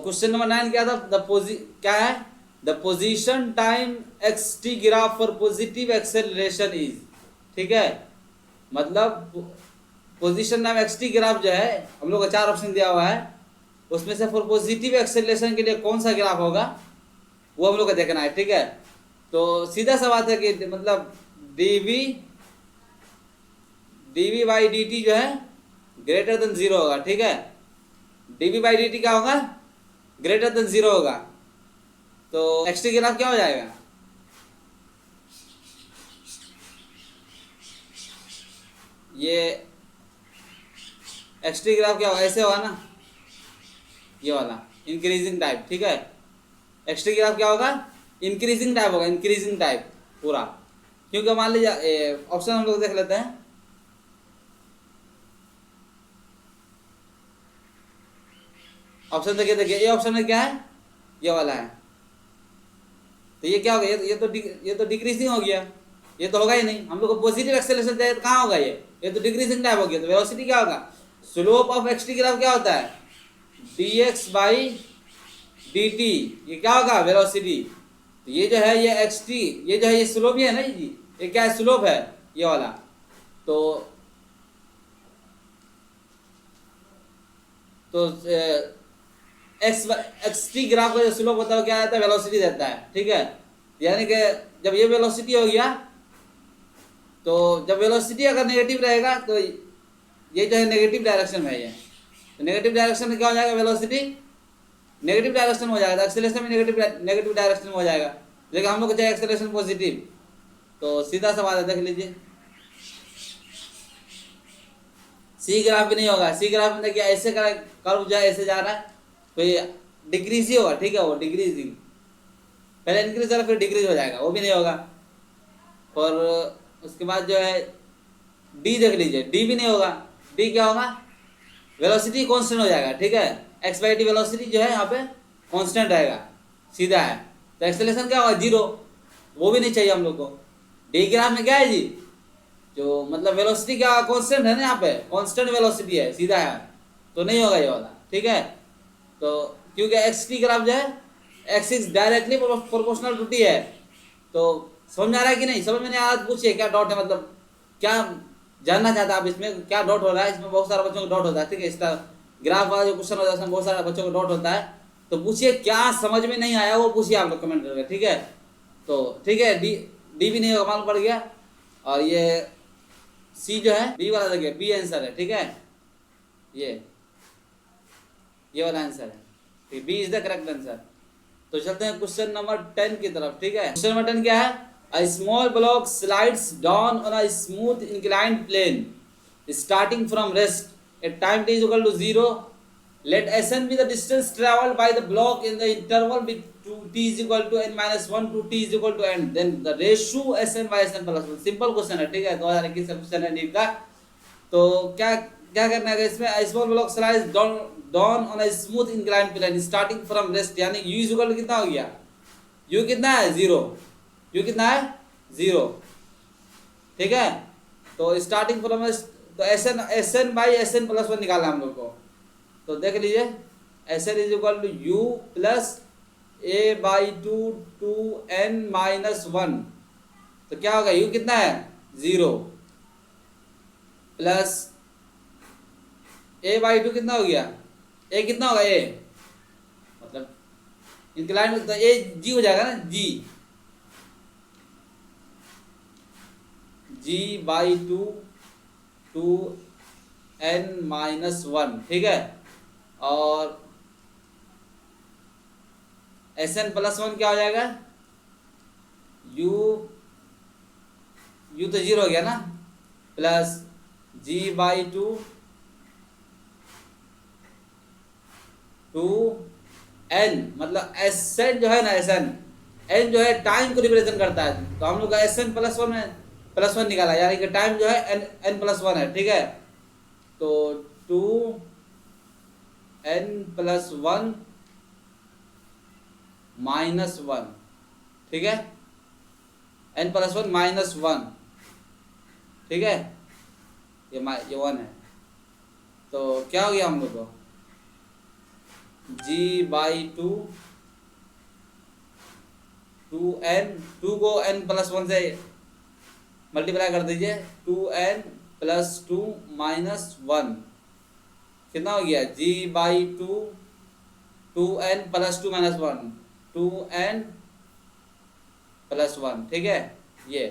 Question number 9 क्या था, क्या है, the position time x T graph for positive acceleration is, ठीक है, मतलब position time x T graph जो है हम लोग को 4 ऑप्शन दिया हुआ है, उसमें से फॉर पॉजिटिव एक्सेलरेशन के लिए कौन सा ग्राफ होगा वो हम लोग को देखना है, ठीक है। तो सीधा सा बात है कि मतलब dv बाई डी टी जो है ग्रेटर देन 0 होगा, ठीक है, dv बाई डी टी क्या होगा, ग्रेटर देन 0 होगा, तो एक्स टी ग्राफ क्या हो जाएगा, ये एक्स टी ग्राफ क्या होगा, ऐसे होगा ना, ये वाला इंक्रीजिंग टाइप, ठीक है, एक्स टी ग्राफ क्या होगा, इंक्रीजिंग टाइप होगा, इंक्रीजिंग टाइप पूरा, क्योंकि मान लीजिए ऑप्शन हम लोग देख लेते हैं, ऑप्शन देखिए, ये ऑप्शन में क्या है, ये वाला है, तो ये क्या हो गया, ये तो डिक्रीजिंग हो गया, ये तो होगा ही नहीं, हम लोग को पॉजिटिव एक्सेलरेशन चाहिए, तो कहाँ होगा ये तो डिक्रीजिंग टाइप हो गया, तो वेलोसिटी क्या होगा, slope of x T graph क्या होता है, dx बाई dt, ये क्या होगा वेलोसिटी, तो ये जो है ये एक्स टी, ये जो है ये स्लोप ही है ना जी, ये क्या है, स्लोप है ये वाला, तो एक्स टी ग्राफ का जो स्लोप होता है क्या आता है, वेलोसिटी देता है, ठीक है, यानी कि जब ये वेलोसिटी हो गया, तो जब वेलोसिटी अगर नेगेटिव रहेगा तो ये जो है नेगेटिव डायरेक्शन में है, ये तो नेगेटिव डायरेक्शन में क्या हो जाएगा, वेलोसिटी नेगेटिव डायरेक्शन में हो जाएगा, एक्सेलरेशन भी नेगेटिव डायरेक्शन में हो जाएगा, लेकिन हम लोग को चाहिए एक्सेलरेशन पॉजिटिव, तो सीधा सा बात है, देख लीजिए सी ग्राफ भी नहीं होगा, सी ग्राफ में देखिए ऐसे कर्व जो है ऐसे जा रहा है, तो ये डिक्रीज ही होगा, ठीक है, वो डिक्रीजिंग, पहले इंक्रीज होगा फिर डिक्रीज हो जाएगा, वो भी नहीं होगा, और उसके बाद जो है डी देख लीजिए, डी भी नहीं होगा, डी क्या होगा, वेलोसिटी कांस्टेंट हो जाएगा, ठीक है, एक्स बाई टी वेलोसिटी जो है यहाँ पे कांस्टेंट रहेगा, सीधा है, तो एक्सेलरेशन क्या होगा, 0, वो भी नहीं चाहिए हम लोग को, डी ग्राफ में क्या है जी, जो मतलब वेलोसिटी क्या कांस्टेंट है ना, यहाँ पे कांस्टेंट वेलोसिटी है, सीधा है, तो नहीं होगा ये वाला, ठीक है, तो क्योंकि एक्स टी ग्राफ जो है x is directly proportional to t है, तो समझ में आ रहा है कि नहीं, समझ में नहीं आ रहा, पूछिए क्या डाउट है, मतलब क्या जानना चाहते हैं आप, इसमें क्या डाउट हो रहा है, इसमें बहुत सारे बच्चों को डाउट होता है, ठीक है, इसका ग्राफ वाला जो क्वेश्चन होता है उसमें बहुत सारे बच्चों को डाउट होता है, तो पूछिए क्या समझ में नहीं आया वो पूछिए आप लोग कमेंट करके, ठीक है, तो ठीक है, डी भी नहीं होगा, मालूम पड़ गया, और ये सी जो है बी वाला देखिए, बी आंसर है, ठीक है, ये वाला आंसर है, ठीक, B is the correct answer. तो चलते हैं क्वेश्चन नंबर 10 की तरफ, ठीक है, क्वेश्चन नंबर 10 क्या है, a small block slides down on a smooth inclined plane starting from rest at time t is equal to 0, let Sn be the distance traveled by the block in the interval between t is equal to n minus 1 to t is equal to n, then the ratio Sn by Sn plus 1, simple question है, ठीक है, 2021 का question है NEET का, तो क्या क्या करना है इसमें, small block slides down on a smooth inclined plane starting from rest, यानी u is equal to कितना हो गया, u कितना है 0, u कितना है 0, ठीक है, तो स्टार्टिंग फ्रॉम, तो Sn बाई Sn प्लस 1 निकालना हम लोग को, तो देख लीजिए Sn is equal to u plus a by 2 two n minus 1, तो क्या होगा, u कितना है 0 प्लस a बाई 2 कितना हो गया, a कितना होगा, a मतलब इंक्लाइन, तो a g हो जाएगा ना, g by 2 two n minus 1, ठीक है, और Sn प्लस 1 क्या हो जाएगा, u तो 0 हो गया ना, plus g by 2 two n, मतलब Sn जो है ना, n जो है टाइम को रिप्रेजेंट करता है, तो हम लोग का Sn प्लस 1 निकाला, यानी कि टाइम जो है n प्लस 1 है, ठीक है, तो 2 n प्लस 1 माइनस 1, ठीक है, n प्लस 1 माइनस 1, ठीक है, ये 1 है, तो क्या हो गया हम लोग को, G by two, two N, two को एन प्लस वन से मल्टीप्लाई कर दीजिए, two N plus two minus one, कितना हो गया G by two, two N plus two minus one, two N plus one, ठीक है। ये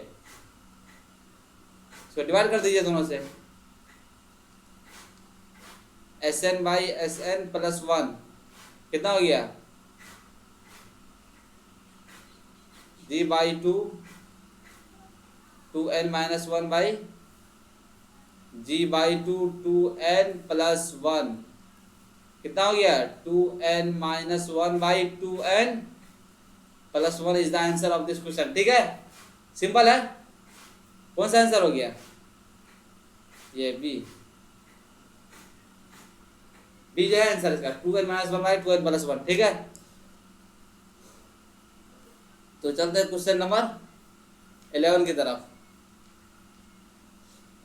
इसको डिवाइड कर दीजिए दोनों से, S N by S N plus one, कितना हो गया G by two, two N minus one by G by two, two N plus one, कितना हो गया two N minus one by two N plus one is the answer of this question, ठीक है। Simple है। कौन सा answer हो गया, ये बी, बी जो है आंसर इसका, two N minus one by two N plus one, ठीक है। तो चलते हैं क्वेश्चन नंबर 11 की तरफ।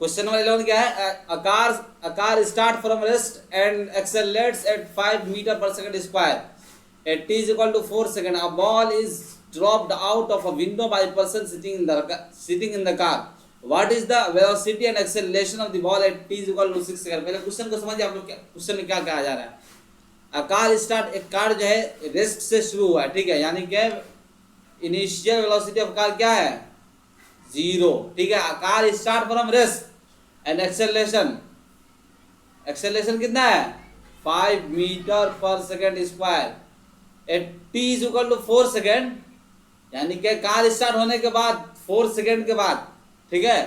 क्वेश्चन नंबर 11 क्या है, a car start from rest and accelerates at 5 meter per second square at t is equal to 4 second. A ball is dropped out of a window by a person sitting in the car. What is the velocity and acceleration of the ball at t is equal to 6 second? पहले question को समझिए आप लोग, क्या question में क्या कहा जा रहा है। कार स्टार्ट, एक कार जो है रेस्ट से शुरू हुआ है, ठीक है, यानी कि इनिशियल वेलोसिटी ऑफ कार क्या है, जीरो, ठीक है। Car start from rest and acceleration, acceleration कितना है 5 मीटर पर second square at t is equal to 4 second, यानी कि कार स्टार्ट होने के बाद 4 सेकेंड के बाद, ठीक है,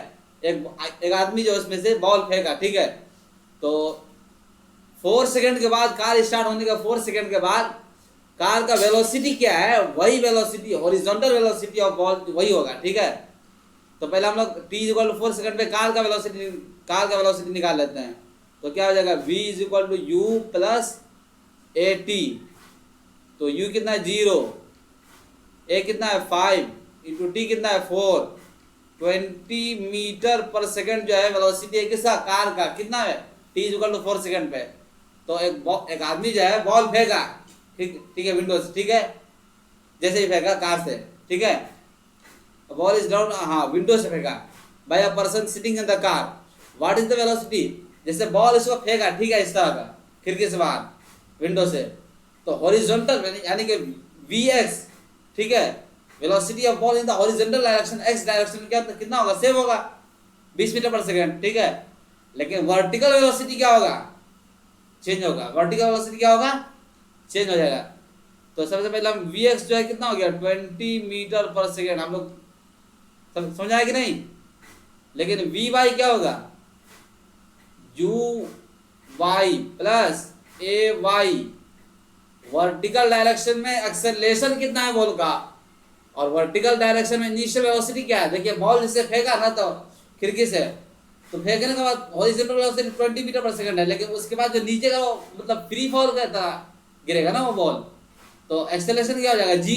एक आदमी जो उसमें से बॉल फेंका, ठीक है, तो 4 सेकेंड के बाद, कार स्टार्ट होने का 4 सेकेंड के बाद कार का वेलोसिटी क्या है, वही velocity, horizontal velocity of ball वही होगा, ठीक है। तो पहले हम लोग t इक्वल टू 4 सेकंड पे कार का वेलोसिटी निकाल लेते हैं। तो क्या हो जाएगा v is equal to u plus a t, तो u कितना है 0, a कितना है 5 इंटू टी कितना है 4, 20 मीटर पर सेकंड जो है वेलोसिटी है किसका, कार का, कितना है t is equal to 4 second पे। तो एक आदमी जो है बॉल फेंका, ठीक है, विंडो से, ठीक है, जैसे ही फेंका कार से, ठीक है, बॉल इज डाउन, हाँ विंडो से फेंका, by a person sitting in the car, what is the velocity, जैसे बॉल इसको फेंका, ठीक है, इस तरह का खिड़की से बाहर, विंडो से, तो हॉरिजॉन्टल यानी कि vx, ठीक है, velocity of ball in the horizontal direction, x direction क्या कितना होगा, सेम होगा 20 मीटर पर सेकंड, ठीक है। लेकिन वर्टिकल वेलोसिटी क्या होगा, चेंज होगा, वर्टिकल वेलोसिटी क्या होगा, चेंज हो जाएगा। तो सबसे पहले हम vx जो है कितना हो गया 20 मीटर पर सेकेंड, हम लोग समझ आया कि नहीं। लेकिन vy क्या होगा, uy plus ay, vertical direction में एक्सेलरेशन कितना है बॉल का, और वर्टिकल डायरेक्शन में इनिशियल वेलोसिटी क्या है। देखिए बॉल जिससे फेंका ना, तो खिड़की से, तो फेंकने के बाद हॉरिजॉन्टल वेलोसिटी 20 मीटर पर सेकंड है, लेकिन उसके बाद जो नीचे का मतलब फ्री फॉल करता गिरेगा ना वो बॉल, तो एक्सेलरेशन क्या हो जाएगा g,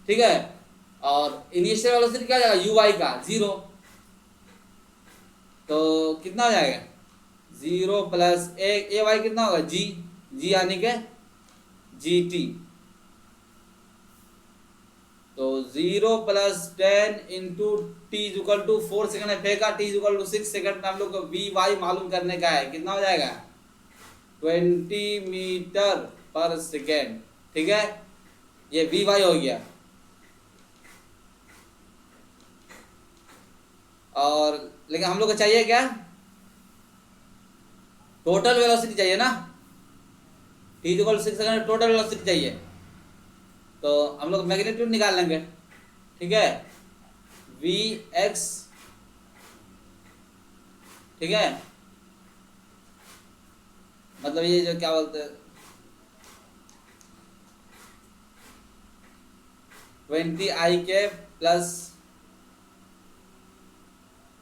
ठीक है, और इनिशियल वेलोसिटी क्या हो जाएगा uy का 0, तो कितना हो जाएगा 0 प्लस ए वाई कितना होगा g, यानी के gt, तो 0 plus 10 into t is equal to 4 second में फेंका, t is equal to 6 second में हम लोग को vy मालूम करने का है, कितना हो जाएगा 20 मीटर पर सेकेंड, ठीक है, ये vy हो गया। और लेकिन हम लोग को चाहिए क्या, टोटल वेलोसिटी चाहिए ना, t equal to 6 second total velocity चाहिए, तो हम लोग मैग्नीट्यूड निकाल लेंगे, ठीक है, vx, ठीक है, मतलब ये जो क्या बोलते हैं 20i के प्लस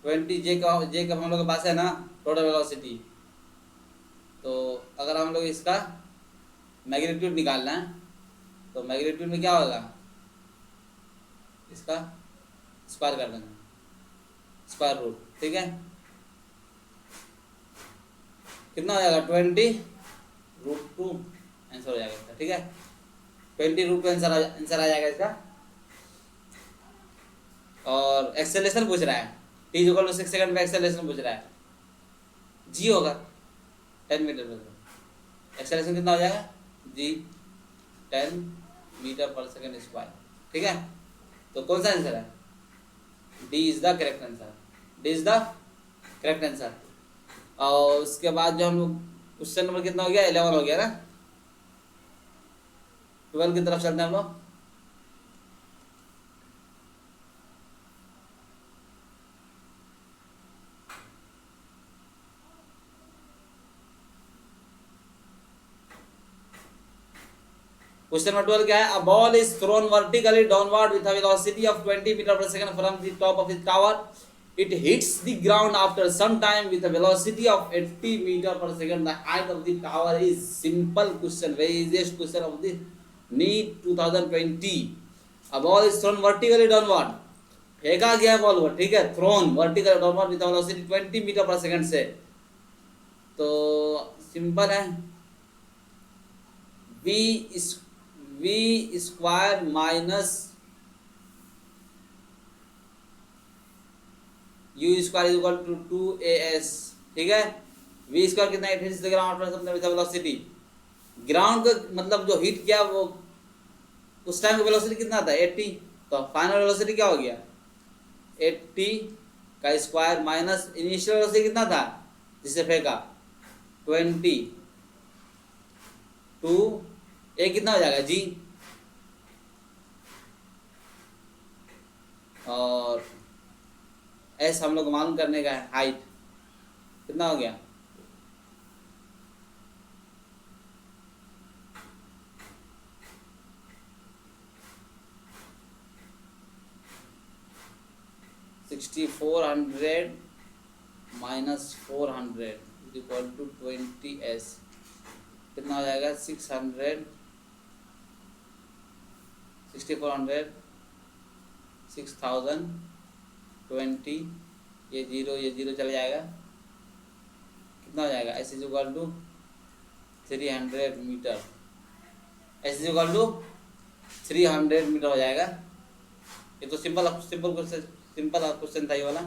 20j का हम लोग के पास है ना टोटल वेलोसिटी। तो अगर हम लोग इसका मैग्नीट्यूड निकालना है, तो मैग्नीट्यूड में क्या होगा, इसका स्क्वायर कर देंगे, स्क्वायर रूट, ठीक है, कितना हो जाएगा 20 √2, आंसर हो जाएगा इसका, ठीक है। 20 रूट आंसर आ जाएगा इसका। और एक्सेलरेशन पूछ रहा है, t इक्वल टू 6 सेकंड पे एक्सेलरेशन पूछ रहा है, g होगा 10 मीटर पर सेकंड। एक्सेलरेशन कितना हो जाएगा, g 10 मीटर पर सेकंड स्क्वायर, ठीक है। तो कौन सा आंसर है, D is the correct answer, D is the correct answer. और उसके बाद जो हम लोग क्वेश्चन नंबर कितना हो गया, 11 हो गया ना। 12 की तरफ चलते हैं हम लोग। क्वेश्चन नंबर 12 क्या है, a ball is thrown vertically downward with a velocity of 20 metre पर second from the top of the tower. It hits the ground after some time with a velocity of 80 meter per second. The height of the tower is simple question, very easiest question of the NEET 2020. A ball is thrown vertically downward. फेंका गया ball को, ठीक है, thrown vertical downward with velocity 20 metre पर second से। तो simple है, v square minus u square equal to 2as, ठीक है। v स्क्वायर कितना, it hits the ground with velocity. Ground का मतलब जो हिट किया वो उस टाइम का वेलोसिटी कितना था, 80। तो फाइनल वेलोसिटी क्या हो गया, 80 का स्क्वायर माइनस इनिशियल वेलोसिटी कितना था जिसे फेंका, 20 टू ए कितना हो जाएगा g, और एस हम लोग को मालूम करने का है, हाइट कितना हो गया, (6400 माइनस 400 इक्वल टू 20s) कितना हो जाएगा, 600, 6400, 6000, 20, ये जीरो चला जाएगा, कितना हो जाएगा, S is equal to 300 meter, S is equal to 300 meter हो जाएगा। ये तो सिंपल क्वेश्चन था ये वाला,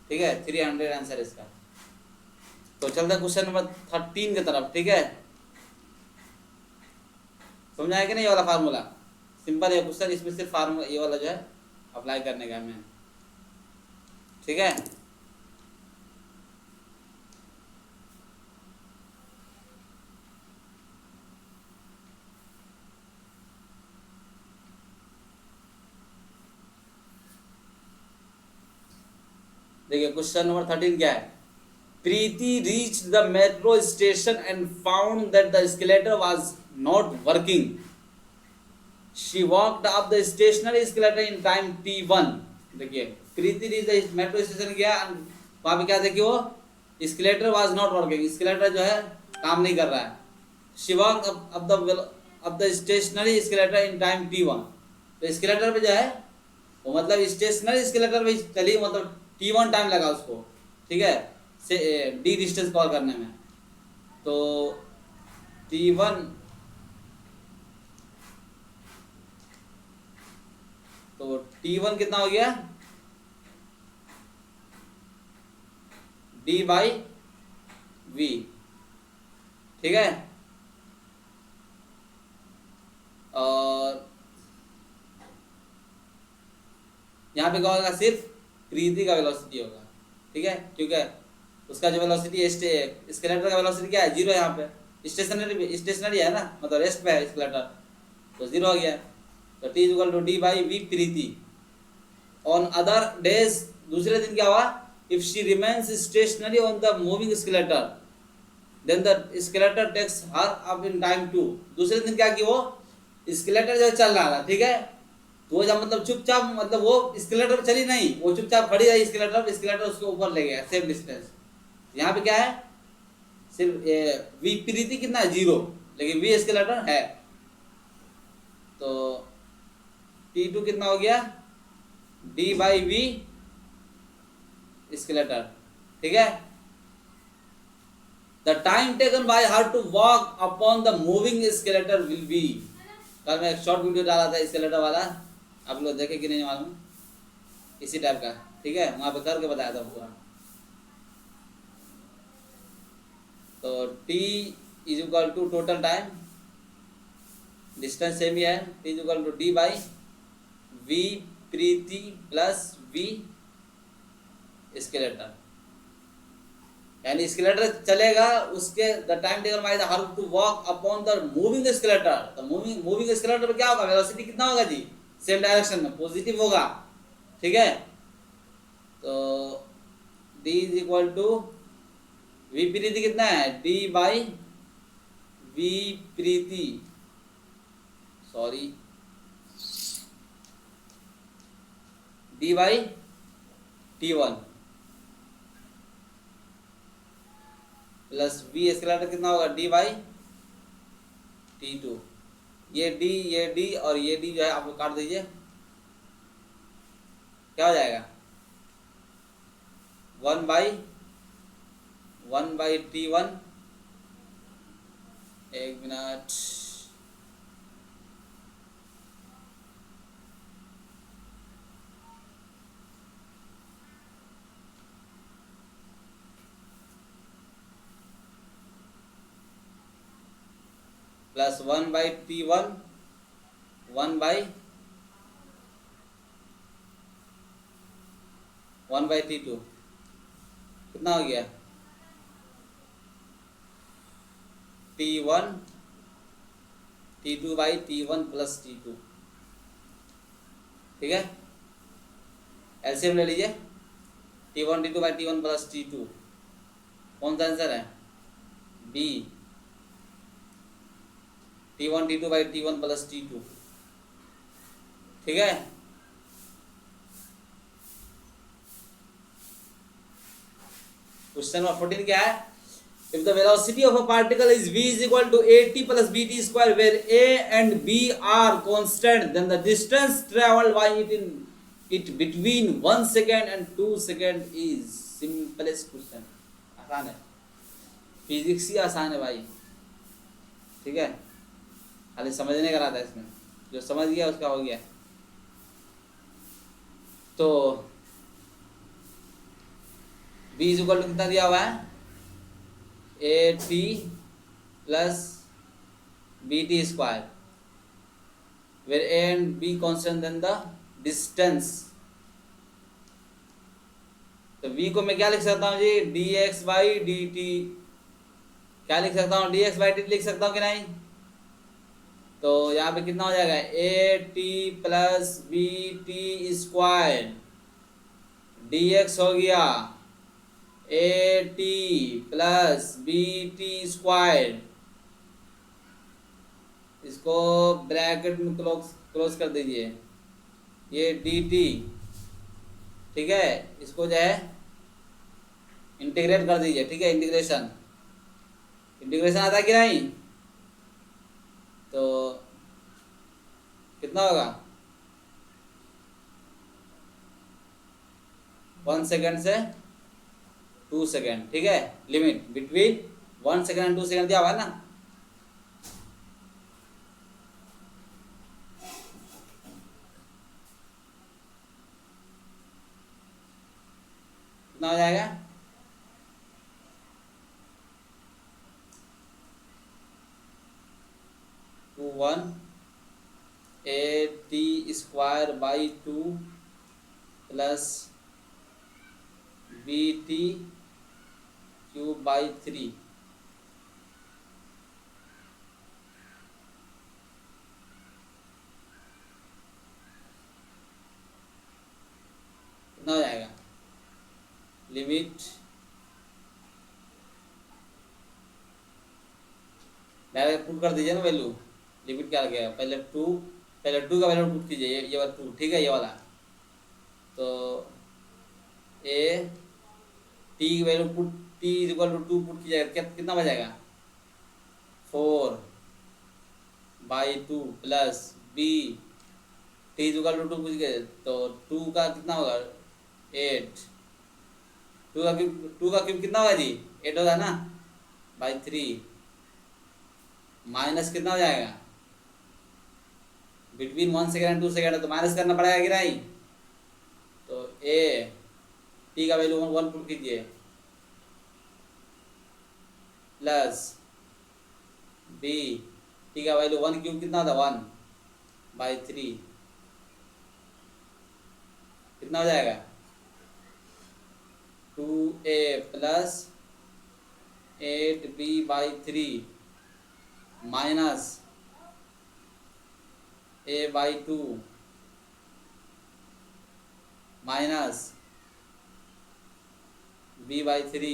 ठीक है। 300 आंसर इसका। तो चलते हैं क्वेश्चन नंबर 13 की तरफ, ठीक है। समझ आया कि नहीं, ये वाला फार्मूला सिंपल है क्वेश्चन, इसमें सिर्फ फार्मूला ये वाला जो है अप्लाई करने का हमें, ठीक है। देखिए क्वेश्चन नंबर 13 क्या है, Preeti reached the metro station and found that the escalator was not working. She walked up the stationary escalator in time t1। देखिए प्रीति रीच मेट्रो स्टेशन गया, वहां पे क्या देखिए, वो escalator was not working, escalator जो है काम नहीं कर रहा है। She walked up the stationary escalator in time t1। तो एस्केलेटर पे जो है वो मतलब स्टेशनरी एस्केलेटर पे चली, मतलब t1 टाइम लगा उसको, ठीक है, से डी डिस्टेंस कवर करने में। तो t1 तो t1 कितना हो गया, d बाई v, ठीक है। और यहाँ पे क्या होगा, सिर्फ प्रीति का वेलोसिटी होगा, ठीक है, क्योंकि उसका जो वेलोसिटी स्केलेटर का वेलोसिटी क्या है, 0 है। यहाँ पे स्टेशनरी है ना, मतलब रेस्ट पे है स्केलेटर, तो 0 हो गया। तो t equal to d by v प्रीति। ऑन अदर डेज, दूसरे दिन क्या हुआ, if she remains stationary on the moving escalator then the escalator takes her up in time 2। दूसरे दिन क्या की, वो स्केलेटर जो चल रहा था, ठीक है, तो वो जब मतलब चुपचाप, मतलब वो स्केलेटर चली नहीं, वो चुपचाप खड़ी रही स्केलेटर उसके ऊपर ले गया सेम डिस्टेंस। यहाँ पे क्या है, सिर्फ वी प्रीति कितना है, 0, लेकिन वी स्केलेटर है। तो t2 कितना हो गया, d बाई वी स्केलेटर, ठीक है। The time taken by her to walk upon the moving escalator will be. कल मैं एक शॉर्ट वीडियो डाला था स्केलेटर वाला, आप लोग देखे कि नहीं मालूम, इसी टाइप का, ठीक है, वहां पे करके बताया था पूरा। तो t is equal to total time, distance same ही है, t is equal to d by v Preeti plus v escalator, यानी स्केलेटर चलेगा उसके the time taken by the her to walk upon the moving escalator. तो moving escalator पे क्या होगा, velocity कितना होगा जी, सेम डायरेक्शन में पॉजिटिव होगा, ठीक है। तो d is equal to v Preeti कितना है, d by v Preeti, sorry d by t1 plus v skeletal कितना होगा, d बाई t2। ये d और ये d जो है आप लोग काट दीजिए, क्या हो जाएगा, 1 बाई t1, एक minute, plus 1 by t1, 1 by t2, कितना हो गया, t1 t2 by t1 plus t2, ठीक है। एलसीएम ले लीजिए, t1 t2 by t1 plus t2, कौन सा आंसर है, B, t1 t2 by t1 plus t2, ठीक है। क्वेश्चन नंबर 14 क्या है, if the velocity of a particle is v is equal to at plus bt square where a and b are constant, then the distance traveled by it between 1 second and 2 second is simplest question। आसान है, physics ही आसान है भाई, ठीक है, खाली समझने का रहता है इसमें, जो समझ गया उसका हो गया। तो b इज इक्वल टू कितना दिया हुआ है, A T plus B T square, where A and B constant then the distance. तो v को मैं क्या लिख सकता हूँ जी, D x by D T, क्या लिख सकता हूँ, डी एक्स बाई डी लिख सकता हूँ कि नहीं। तो यहाँ पे कितना हो जाएगा, a T plus B T square, d x हो गया a T plus B T square, इसको ब्रैकेट में क्लोज कर दीजिए, ये डी टी, ठीक है, इसको जो है इंटीग्रेट कर दीजिए, ठीक है, इंटीग्रेशन आता है कि नहीं। तो कितना होगा, 1 सेकेंड से 2 सेकेंड, ठीक है, limit between 1 second and 2 second दिया हुआ है ना। कितना हो जाएगा, 1 a t square by 2 plus B t cube by 3, कितना हो जाएगा, लिमिट डायरेक्ट पुट कर दीजिए ना वैल्यू, लिमिट क्या लगे, पहले टू का वैल्यू पुट कीजिए, ये वाला 2, ठीक है, ये वाला। तो ए टी की value put, t is equal to 2 put कीजिएगा, कितना बचेगा, 4 by 2 plus B t is equal to 2 पूछ गए, तो 2 का कितना होगा, 8, 2 का क्यूब कितना होगा जी, 8 होगा ना, बाई 3 माइनस कितना हो जाएगा, बिटवीन 1 सेकेंड एंड 2 सेकेंड है तो माइनस करना पड़ेगा कि नहीं। तो ए टी का वैल्यू 1 पुट कीजिए प्लस बी टी का वैल्यू 1 क्यूब कितना था 1 बाई 3 कितना हो जाएगा 2a plus 8b by 3 minus a by 2 minus b by 3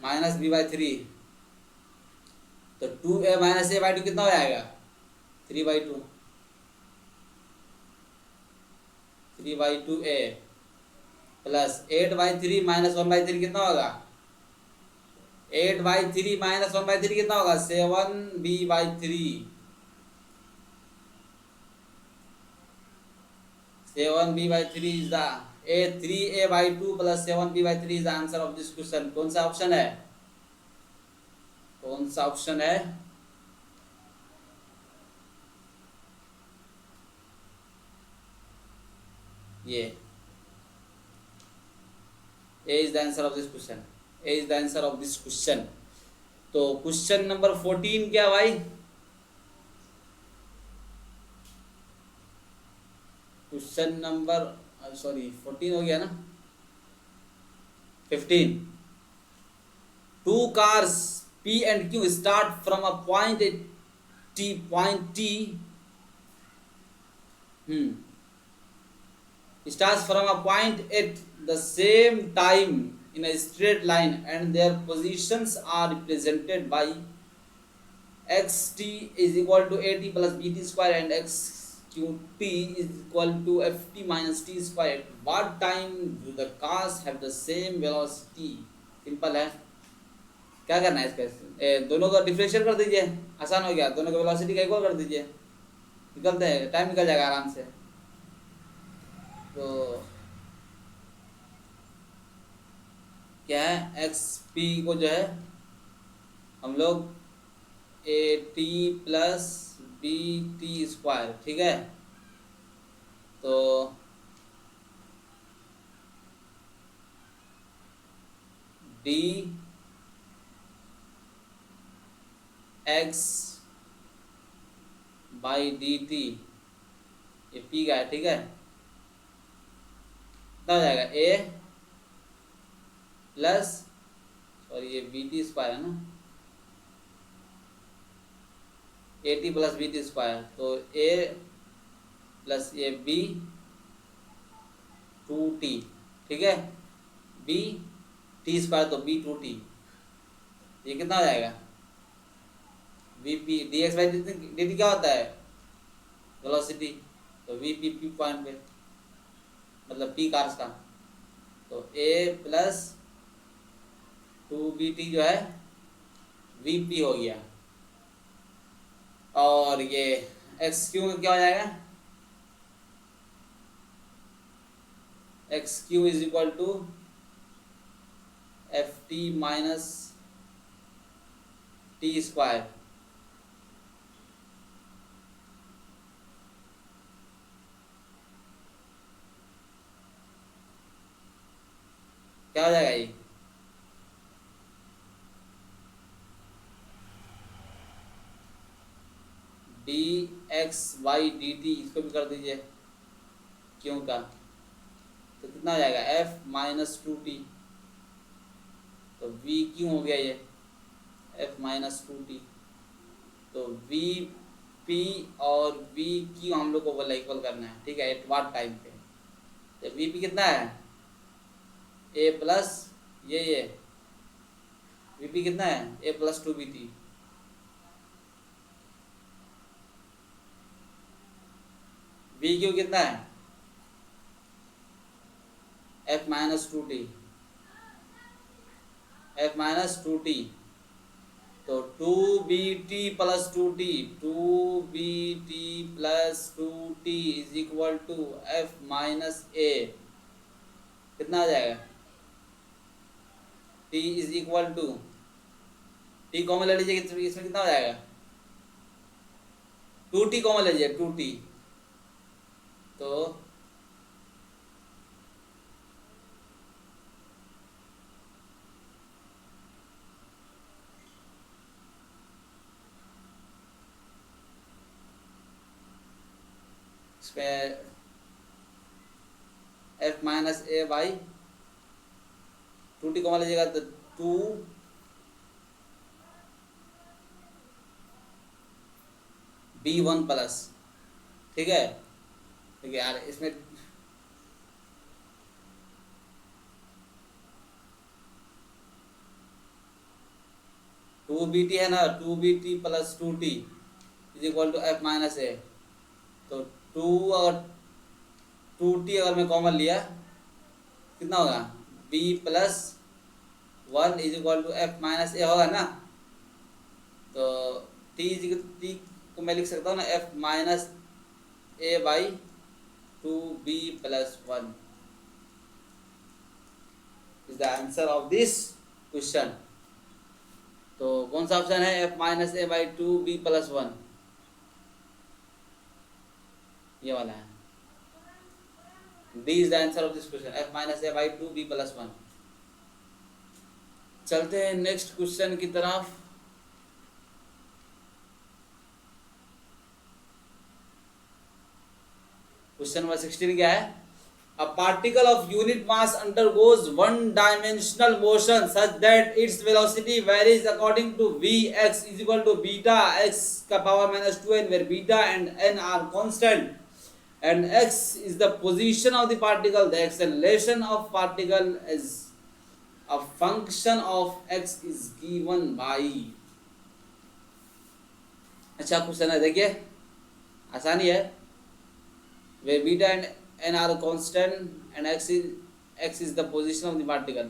minus b by 3। तो 2a माइनस a बाई 2 कितना हो जाएगा 3 by 2 3 by 2a plus 8 by 3 minus 1 by 3 कितना होगा 8 बाई 3 माइनस 1 बाई 3 कितना होगा 7b by 3 7b by 3 is the a 3a by 2 plus 7b by 3 is the answer of this question। कौन सा option है, कौन सा ऑप्शन है, ये a is the answer of this question, a is the answer of this question। तो question number 14 क्या भाई, क्वेश्चन नंबर सॉरी 14 हो गया ना 15। Two cars P and Q start from a point T starts from a point at the same time in a straight line and their positions are represented by xt is equal to at plus bt square and xqt is equal to ft minus t square। What time do the cars have the same velocity? Simple है, क्या करना है इसका, दोनों का differential कर दीजिए, आसान हो गया, दोनों का वेलोसिटी का इक्वल कर दीजिए, निकलते हैं, टाइम निकल जाएगा आराम से। तो क्या है एक्स पी को जो है हम लोग a T plus B T square, ठीक है, तो d x by D t ये पी का है, ठीक है, कितना हो जाएगा ए प्लस सॉरी ये बी टी स्क्वायर है ना, a T plus B T square, तो ए प्लस ये बी 2t, ठीक है, बी टी स्क्वायर तो बी 2t, ये कितना हो जाएगा V P d x by D T क्या होता है वेलोसिटी, तो वी पी पी पॉइंट पे मतलब पी कार्स का, तो ए प्लस 2bt जो है वी पी हो गया, और ये एक्स क्यू क्या हो जाएगा x Q is equal to f t minus t square, क्या हो जाएगा ये d x y d t, इसको भी कर दीजिए क्यों का, तो कितना हो जाएगा एफ माइनस 2t, तो वी क्यों हो गया ये एफ माइनस 2t, तो वी पी और वी क्यू हम लोग को बोला इक्वल करना है, ठीक है, एट वाट टाइम पे, तो वी पी कितना है ए प्लस ये वी पी कितना है ए प्लस 2bt, वी क्यू कितना है F minus 2t, F minus 2t, तो 2bt plus 2t, 2bt plus 2t is equal to F minus A, कितना आ जाएगा T is equal to, T common ले लीजिए, इसमें कितना हो जाएगा, 2t कॉमन ले लीजिए, 2t, तो इसमें f minus A by 2t common लीजिएगा तो 2b1 प्लस, ठीक है। ठीक है यार, इसमें 2bt है ना, 2bt plus 2t is equal to f minus A, तो 2 और 2t अगर मैं कॉमन लिया कितना होगा, b plus 1 is equal to f minus A होगा ना। तो t को मैं लिख सकता हूँ ना, f minus A by 2b plus 1 is the answer of this question. तो कौन सा ऑप्शन है, f minus A by 2b plus 1, ये वाला है, D is the answer of this question, f minus A by 2b plus 1। चलते हैं next question की तरफ। क्वेश्चन नंबर 16 क्या है, a particle of unit mass undergoes one dimensional motion such that its velocity varies according to vx is equal to beta x का power minus 2n, where beta and n are constant and x is the position of the particle. The acceleration of particle as a function of x is given by। अच्छा question है, देखिए आसानी है, where beta and n are constant and x is the position of the particle।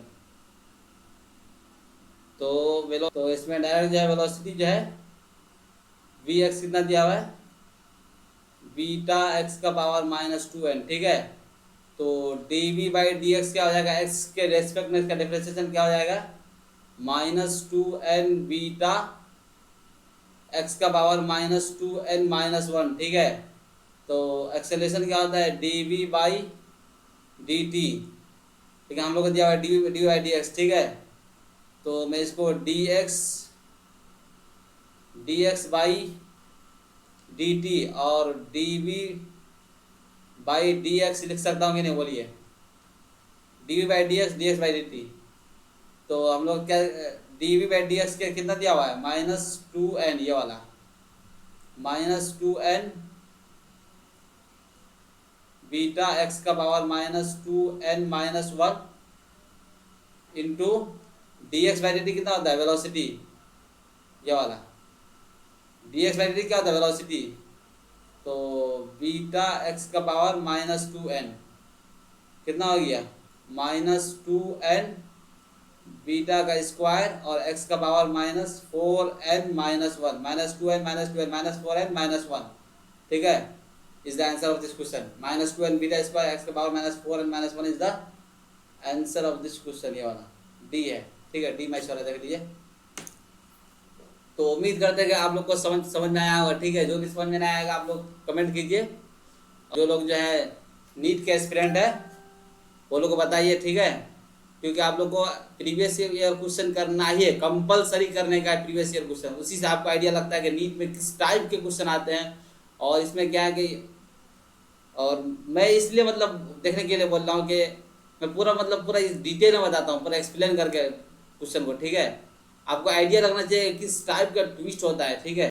तो इसमें direct जो है velocity जो है vx कितना दिया हुआ है, बीटा x का पावर माइनस 2n, ठीक है। तो dv बाई dx क्या हो जाएगा, x के रेस्पेक्ट में इसका डिफरेंशिएशन क्या हो जाएगा, माइनस 2n बीटा x का पावर माइनस 2n माइनस 1, ठीक है। तो एक्सेलरेशन क्या होता है, dv बाई dt, ठीक है, हम लोग को दिया हुआ है dv बाई dx, ठीक है। तो मैं इसको dx बाई dt और dv बाई dx लिख सकता हूँ कि नहीं, बोलिए, dv by dx by dt। तो हम लोग क्या, dv बाई dx के कितना दिया हुआ है, माइनस 2n, ये वाला माइनस 2n बीटा x का power minus 2n minus 1 into dx by dt कितना होता है, वेलोसिटी, ये वाला dx बाई dt क्या होता है, वेलोसिटी। तो बीटा x का पावर माइनस 2n कितना हो गया, माइनस 2n बीटा का स्क्वायर और x का power minus 4n minus 1, minus 2n minus 2n minus 4n minus 1, ठीक है, is the answer of this question। Minus 2n beta square x का power minus 4n minus 1 is the answer of this question, ये वाला D है, ठीक है, D match वाला देख लीजिए। तो उम्मीद करते हैं कि आप लोग को समझ में आया होगा, ठीक है। जो भी समझ में नहीं आएगा आप लोग कमेंट कीजिए, जो लोग जो है नीट के एस्पिरेंट है वो लोग को बताइए, ठीक है, क्योंकि आप लोग को प्रीवियस ईयर क्वेश्चन करना ही है, कंपलसरी करने का है प्रीवियस ईयर क्वेश्चन। उसी से आपको आइडिया लगता है कि नीट में किस टाइप के क्वेश्चन आते हैं, और इसमें क्या है कि, और मैं इसलिए मतलब देखने के लिए बोल रहा हूँ कि मैं पूरा पूरा डिटेल में बताता हूँ, पूरा एक्सप्लेन करके क्वेश्चन को, ठीक है। आपको आइडिया लगना चाहिए किस टाइप का ट्विस्ट होता है, ठीक है।